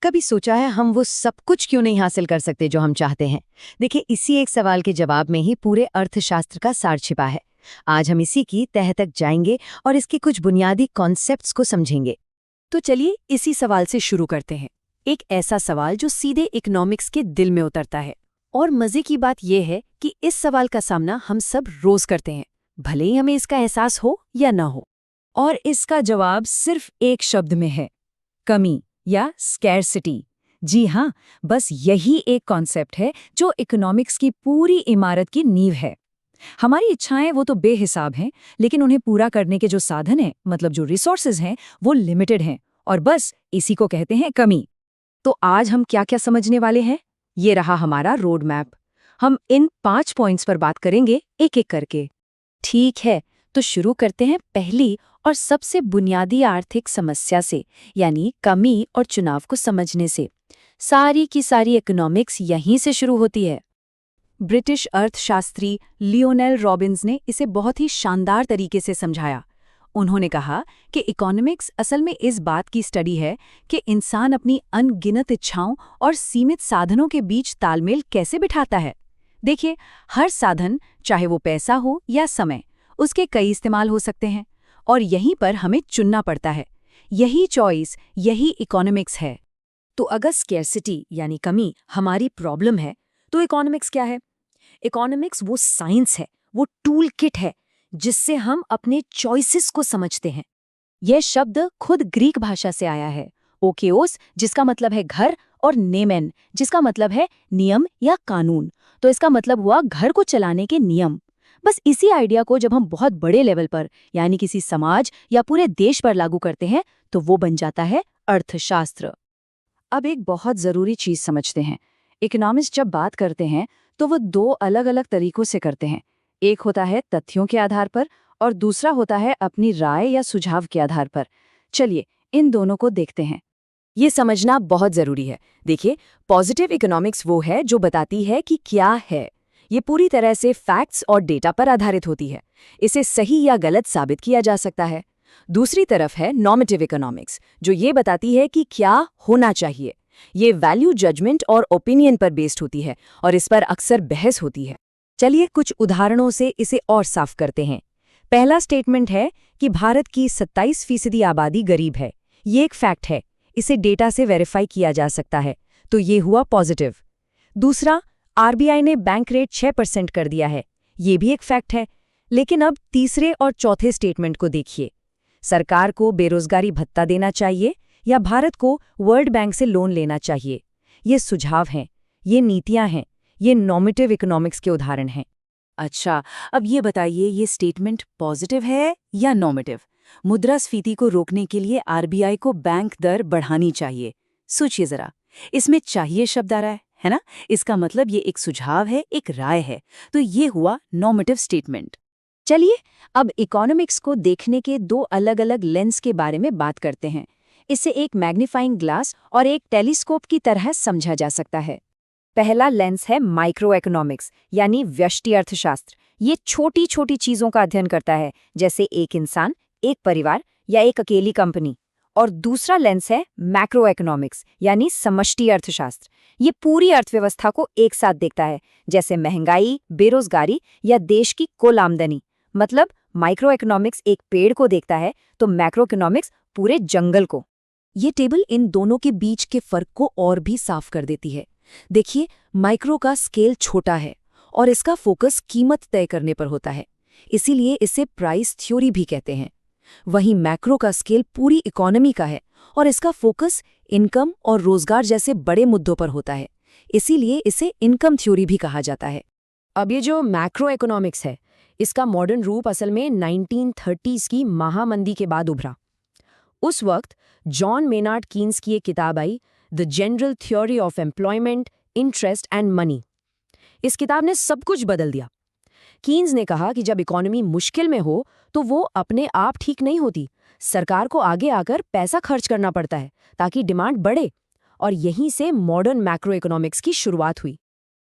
कभी सोचा है हम वो सब कुछ क्यों नहीं हासिल कर सकते जो हम चाहते हैं? देखिए, इसी एक सवाल के जवाब में ही पूरे अर्थशास्त्र का सार छिपा है। आज हम इसी की तह तक जाएंगे और इसके कुछ बुनियादी कॉन्सेप्ट्स को समझेंगे। तो चलिए इसी सवाल से शुरू करते हैं। एक ऐसा सवाल जो सीधे इकोनॉमिक्स के दिल में उतरता है। और मजे की बात यह है कि इस सवाल का सामना हम सब रोज करते हैं, भले ही हमें इसका एहसास हो या ना हो। और इसका जवाब सिर्फ एक शब्द में है, कमी या स्कैरसिटी। जी हाँ, बस यही एक कॉन्सेप्ट है जो इकोनॉमिक्स की पूरी इमारत की नींव है। हमारी इच्छाएं वो तो बेहिसाब हैं, लेकिन उन्हें पूरा करने के जो साधन हैं, मतलब जो रिसोर्सेज हैं, वो लिमिटेड हैं, और बस इसी को कहते हैं कमी। तो आज हम क्या क्या समझने वाले हैं? ये रहा हमारा रोड मैप। हम इन 5 पॉइंट्स पर बात करेंगे एक एक करके। ठीक है, तो शुरू करते हैं पहली और सबसे बुनियादी आर्थिक समस्या से, यानी कमी और चुनाव को समझने से। सारी की सारी इकोनॉमिक्स यहीं से शुरू होती है। ब्रिटिश अर्थशास्त्री लियोनेल रॉबिन्स ने इसे बहुत ही शानदार तरीके से समझाया। उन्होंने कहा कि इकोनॉमिक्स असल में इस बात की स्टडी है कि इंसान अपनी अनगिनत इच्छाओं और सीमित साधनों के बीच तालमेल कैसे बिठाता है। देखिए, हर साधन, चाहे वो पैसा हो या समय, उसके कई इस्तेमाल हो सकते हैं, और यहीं पर हमें चुनना पड़ता है। यही चॉइस, यही इकोनॉमिक्स है। तो अगर स्कैरसिटी यानी कमी हमारी प्रॉब्लम है, तो इकोनॉमिक्स क्या है? इकोनॉमिक्स वो साइंस है, वो टूल किट है जिससे हम अपने चॉइसेस को समझते हैं। यह शब्द खुद ग्रीक भाषा से आया है, ओकेओस जिसका मतलब है घर, और नेमेन जिसका मतलब है नियम या कानून। तो इसका मतलब हुआ घर को चलाने के नियम। बस इसी आइडिया को जब हम बहुत बड़े लेवल पर, यानी किसी समाज या पूरे देश पर लागू करते हैं, तो वो बन जाता है अर्थशास्त्र। अब एक बहुत ज़रूरी चीज़ समझते हैं। इकोनॉमिस्ट जब बात करते हैं तो वो 2 अलग-अलग तरीकों से करते हैं। एक होता है तथ्यों के आधार पर, और दूसरा होता है अपनी राय या सुझाव के आधार पर। चलिए इन दोनों को देखते हैं। ये समझना बहुत जरूरी है। देखिए, पॉजिटिव इकोनॉमिक्स वो है जो बताती है कि क्या है। ये पूरी तरह से फैक्ट्स और डेटा पर आधारित होती है। इसे सही या गलत साबित किया जा सकता है। दूसरी तरफ है नॉर्मेटिव इकोनॉमिक्स, जो ये बताती है कि क्या होना चाहिए। ये वैल्यू जजमेंट और ओपिनियन पर बेस्ड होती है, और इस पर अक्सर बहस होती है। चलिए कुछ उदाहरणों से इसे और साफ करते हैं। पहला स्टेटमेंट है कि भारत की 27% आबादी गरीब है। ये एक फैक्ट है, इसे डेटा से वेरीफाई किया जा सकता है, तो ये हुआ पॉजिटिव। दूसरा, आरबीआई ने बैंक रेट 6% कर दिया है। ये भी एक फैक्ट है। लेकिन अब तीसरे और चौथे स्टेटमेंट को देखिए। सरकार को बेरोजगारी भत्ता देना चाहिए या भारत को वर्ल्ड बैंक से लोन लेना चाहिए। ये सुझाव हैं, ये नीतियां हैं, ये नॉर्मेटिव इकोनॉमिक्स के उदाहरण हैं। अच्छा, अब ये बताइए, ये स्टेटमेंट पॉजिटिव है या नॉर्मेटिव? मुद्रास्फीति को रोकने के लिए आरबीआई को बैंक दर बढ़ानी चाहिए। सोचिए जरा, इसमें चाहिए शब्द आ रहा है ना? इसका मतलब ये एक सुझाव है, एक राय है। तो ये हुआ नॉर्मेटिव स्टेटमेंट। चलिए अब इकोनॉमिक्स को देखने के 2 अलग-अलग लेंस के बारे में बात करते हैं। इसे एक मैग्नीफाइंग ग्लास और एक टेलीस्कोप की तरह समझा जा सकता है। पहला लेंस है माइक्रो इकोनॉमिक्स, यानी व्यष्टि अर्थशास्त्र। ये छोटी छोटी चीजों का अध्ययन करता है, जैसे एक इंसान, एक परिवार या एक अकेली कंपनी। और दूसरा लेंस है मैक्रो इकोनॉमिक्स, यानी समष्टि अर्थशास्त्र। ये पूरी अर्थव्यवस्था को एक साथ देखता है, जैसे महंगाई, बेरोजगारी या देश की कुल आमदनी। मतलब माइक्रो इकोनॉमिक्स एक पेड़ को देखता है, तो मैक्रो इकोनॉमिक्स पूरे जंगल को। ये टेबल इन दोनों के बीच के फर्क को और भी साफ कर देती है। देखिए, माइक्रो का स्केल छोटा है और इसका फोकस कीमत तय करने पर होता है, इसीलिए इसे प्राइस थ्योरी भी कहते हैं। वहीं मैक्रो का स्केल पूरी इकोनॉमी का है और इसका फोकस इनकम और रोजगार जैसे बड़े मुद्दों पर होता है, इसीलिए इसे इनकम थ्योरी भी कहा जाता है। अब ये जो मैक्रो इकोनॉमिक्स है, इसका मॉडर्न रूप असल में 1930s की महामंदी के बाद उभरा। उस वक्त जॉन मेनार्ड कीन्स की एक किताब आई, the general theory of employment, interest and money. इस किताब ने सब कुछ बदल दिया। कीन्स ने कहा कि जब इकोनॉमी मुश्किल में हो तो वो अपने आप ठीक नहीं होती, सरकार को आगे आकर पैसा खर्च करना पड़ता है ताकि डिमांड बढ़े। और यहीं से मॉडर्न मैक्रो इकोनॉमिक्स की शुरुआत हुई।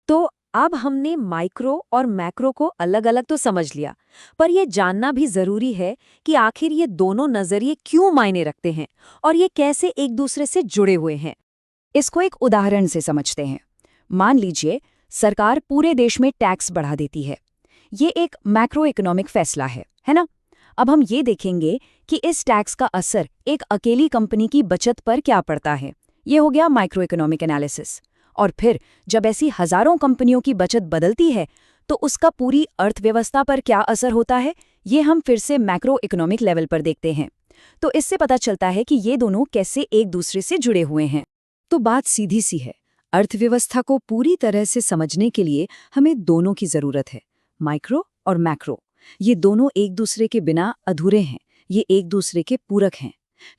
तो अब हमने माइक्रो और मैक्रो को अलग अलग तो समझ लिया, पर यह जानना भी जरूरी है कि आखिर ये दोनों नजरिए क्यों मायने रखते हैं और ये कैसे एक दूसरे से जुड़े हुए हैं। इसको एक उदाहरण से समझते हैं। मान लीजिए सरकार पूरे देश में टैक्स बढ़ा देती है। ये एक मैक्रो इकोनॉमिक फैसला है ना? अब हम ये देखेंगे कि इस टैक्स का असर एक अकेली कंपनी की बचत पर क्या पड़ता है। ये हो गया माइक्रो इकोनॉमिक एनालिसिस। और फिर जब ऐसी हजारों कंपनियों की बचत बदलती है तो उसका पूरी अर्थव्यवस्था पर क्या असर होता है, ये हम फिर से मैक्रो इकोनॉमिक लेवल पर देखते हैं। तो इससे पता चलता है कि ये दोनों कैसे एक दूसरे से जुड़े हुए हैं। तो बात सीधी सी है, अर्थव्यवस्था को पूरी तरह से समझने के लिए हमें दोनों की जरूरत है, माइक्रो और मैक्रो। ये दोनों एक दूसरे के बिना अधूरे हैं, ये एक दूसरे के पूरक हैं।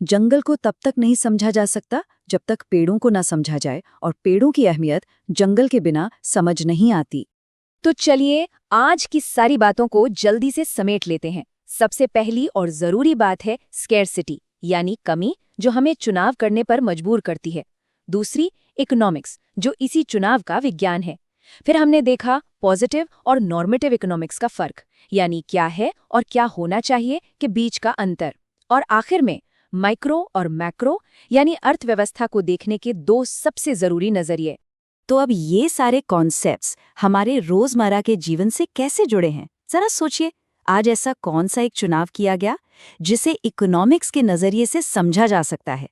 जंगल को तब तक नहीं समझा जा सकता जब तक पेड़ों को ना समझा जाए, और पेड़ों की अहमियत जंगल के बिना समझ नहीं आती। तो चलिए आज की सारी बातों को जल्दी से समेट लेते हैं। सबसे पहली और जरूरी बात है स्केर्सिटी, यानी कमी, जो हमें चुनाव करने पर मजबूर करती है। दूसरी इकोनॉमिक्स, जो इसी चुनाव का विज्ञान है। फिर हमने देखा पॉजिटिव और नॉर्मेटिव इकोनॉमिक्स का फर्क, यानी क्या है और क्या होना चाहिए के बीच का अंतर। और आखिर में माइक्रो और मैक्रो, यानी अर्थव्यवस्था को देखने के दो सबसे जरूरी नजरिए। तो अब ये सारे कॉन्सेप्ट्स हमारे रोजमर्रा के जीवन से कैसे जुड़े हैं? जरा सोचिए, आज ऐसा कौन सा एक चुनाव किया गया जिसे इकोनॉमिक्स के नजरिए से समझा जा सकता है?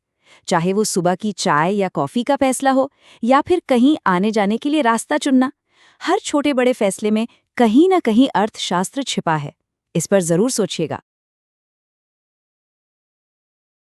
चाहे वो सुबह की चाय या कॉफी का फैसला हो, या फिर कहीं आने जाने के लिए रास्ता चुनना। हर छोटे बड़े फैसले में कहीं ना कहीं अर्थशास्त्र छिपा है। इस पर जरूर सोचिएगा।